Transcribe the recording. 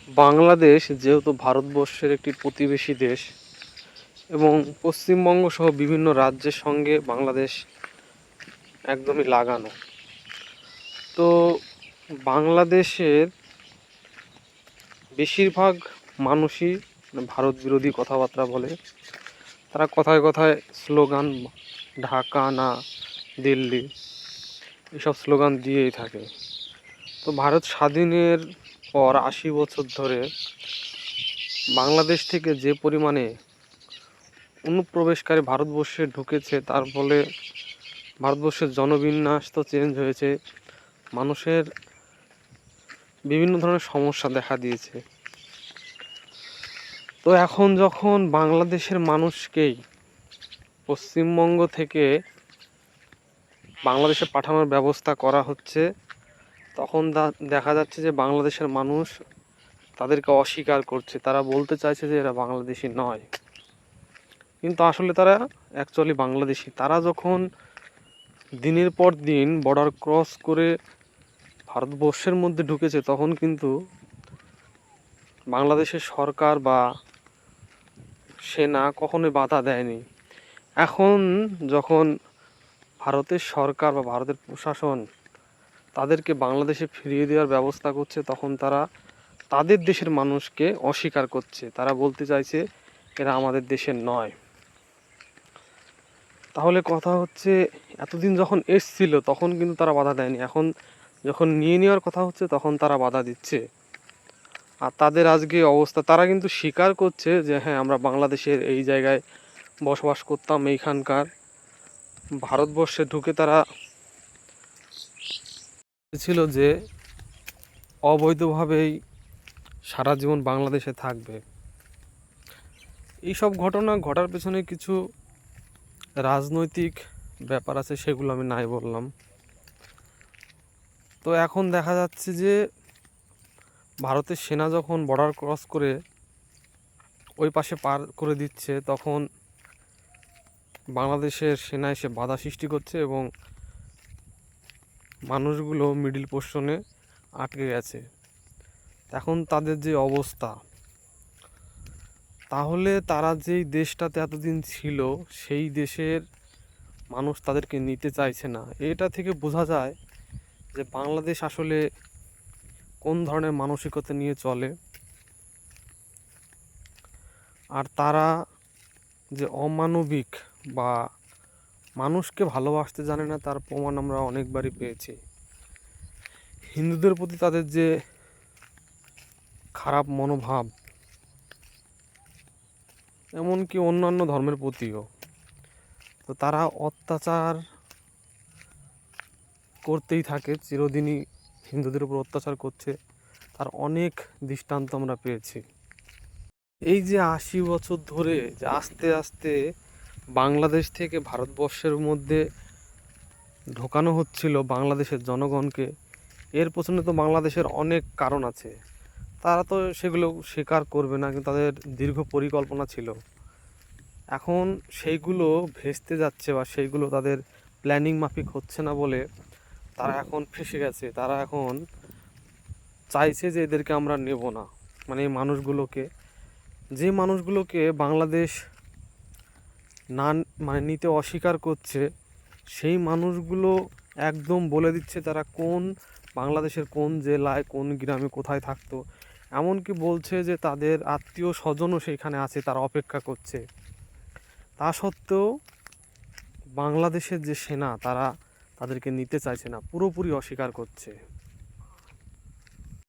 বাংলাদেশ যেহেতু ভারতবর্ষের একটি প্রতিবেশী দেশ এবং পশ্চিমবঙ্গ সহ বিভিন্ন রাজ্যের সঙ্গে বাংলাদেশ একদমই লাগানো। তো বাংলাদেশের বেশিরভাগ মানুষই ভারত বিরোধী কথাবার্তা বলে। তারা কথায় কথায় স্লোগান ঢাকা না দিল্লি এসব স্লোগান দিয়েই থাকে। তো ভারত স্বাধীনের পর ৮০ বছর ধরে বাংলাদেশ থেকে যে পরিমাণে অনুপ্রবেশকারী ভারতবর্ষে ঢুকেছে, তার ফলে ভারতবর্ষের জনবিন্যাস তো চেঞ্জ হয়েছে, মানুষের বিভিন্ন ধরনের সমস্যা দেখা দিয়েছে। তো এখন যখন বাংলাদেশের মানুষকেই পশ্চিমবঙ্গ থেকে বাংলাদেশে পাঠানোর ব্যবস্থা করা হচ্ছে, তখন দেখা যাচ্ছে যে বাংলাদেশের মানুষ তাদেরকে অস্বীকার করছে। তারা বলতে চাইছে যে এরা বাংলাদেশি নয়, কিন্তু আসলে তারা অ্যাকচুয়ালি বাংলাদেশি। তারা যখন দিনের পর দিন বর্ডার ক্রস করে ভারতবর্ষের মধ্যে ঢুকেছে, তখন কিন্তু বাংলাদেশের সরকার বা সেনা কখনোই বাধা দেয়নি। এখন যখন ভারতের সরকার বা ভারতের প্রশাসন তাদেরকে বাংলাদেশে ফিরিয়ে দেওয়ার ব্যবস্থা করছে, তখন তারা তাদের দেশের মানুষকে অস্বীকার করছে। তারা বলতে চাইছে এরা আমাদের দেশের নয়। তাহলে কথা হচ্ছে, এতদিন যখন এসছিল তখন কিন্তু তারা বাধা দেয়নি, এখন যখন নিয়ে নেওয়ার কথা হচ্ছে তখন তারা বাধা দিচ্ছে। আর তাদের আজকে অবস্থা, তারা কিন্তু স্বীকার করছে যে হ্যাঁ, আমরা বাংলাদেশের এই জায়গায় বসবাস করতাম, এইখানকার ভারতবর্ষে ঢুকে তারা ছিল যে অবৈধভাবেই সারা জীবন বাংলাদেশে থাকবে। এইসব ঘটনা ঘটার পেছনে কিছু রাজনৈতিক ব্যাপার আছে, সেগুলো আমি নাই বললাম। তো এখন দেখা যাচ্ছে যে ভারতের সেনা যখন বর্ডার ক্রস করে ওই পাশে পার করে দিচ্ছে, তখন বাংলাদেশের সেনা এসে বাধা সৃষ্টি করছে এবং মানুষগুলো মিডিল পোর্শনে আটকে গেছে। এখন তাদের যে অবস্থা, তাহলে তারা যেই দেশটাতে এতদিন ছিল সেই দেশের মানুষ তাদেরকে নিতে চাইছে না। এটা থেকে বোঝা যায় যে বাংলাদেশ আসলে কোন ধরনের মানসিকতা নিয়ে চলে, আর তারা যে অমানবিক বা মানুষকে ভালোবাসতে জানে না, তার প্রমাণ আমরা অনেকবারই পেয়েছি। হিন্দুদের প্রতি তাদের যে খারাপ মনোভাব, এমনকি অন্যান্য ধর্মের প্রতিও, তো তারা অত্যাচার করতেই থাকে, চিরদিনই হিন্দুদের উপর অত্যাচার করছে। তার অনেক দৃষ্টান্ত আমরা পেয়েছি। এই যে ৮০ বছর ধরে যে আস্তে আস্তে বাংলাদেশ থেকে ভারতবর্ষের মধ্যে ঢোকানো হচ্ছিল বাংলাদেশের জনগণকে, এর পেছনে তো বাংলাদেশের অনেক কারণ আছে। তারা তো সেগুলো স্বীকার করবে না, কিন্তু তাদের দীর্ঘ পরিকল্পনা ছিল। এখন সেইগুলো ভেস্তে যাচ্ছে বা সেইগুলো তাদের প্ল্যানিং মাফিক হচ্ছে না বলে তারা এখন ফেঁসে গেছে। তারা এখন চাইছে যে এদেরকে আমরা নেব না, মানে এই মানুষগুলোকে, যে মানুষগুলোকে বাংলাদেশ না মানে নিতে অস্বীকার করছে, সেই মানুষগুলো একদম বলে দিচ্ছে তারা কোন বাংলাদেশের কোন জেলায় কোন গ্রামে কোথায় থাকতো। এমনকি বলছে যে তাদের আত্মীয় স্বজনও সেখানে আছে, তারা অপেক্ষা করছে। তা সত্ত্বেও বাংলাদেশের যে সেনা, তারা তাদেরকে নিতে চাইছে না, পুরোপুরি অস্বীকার করছে।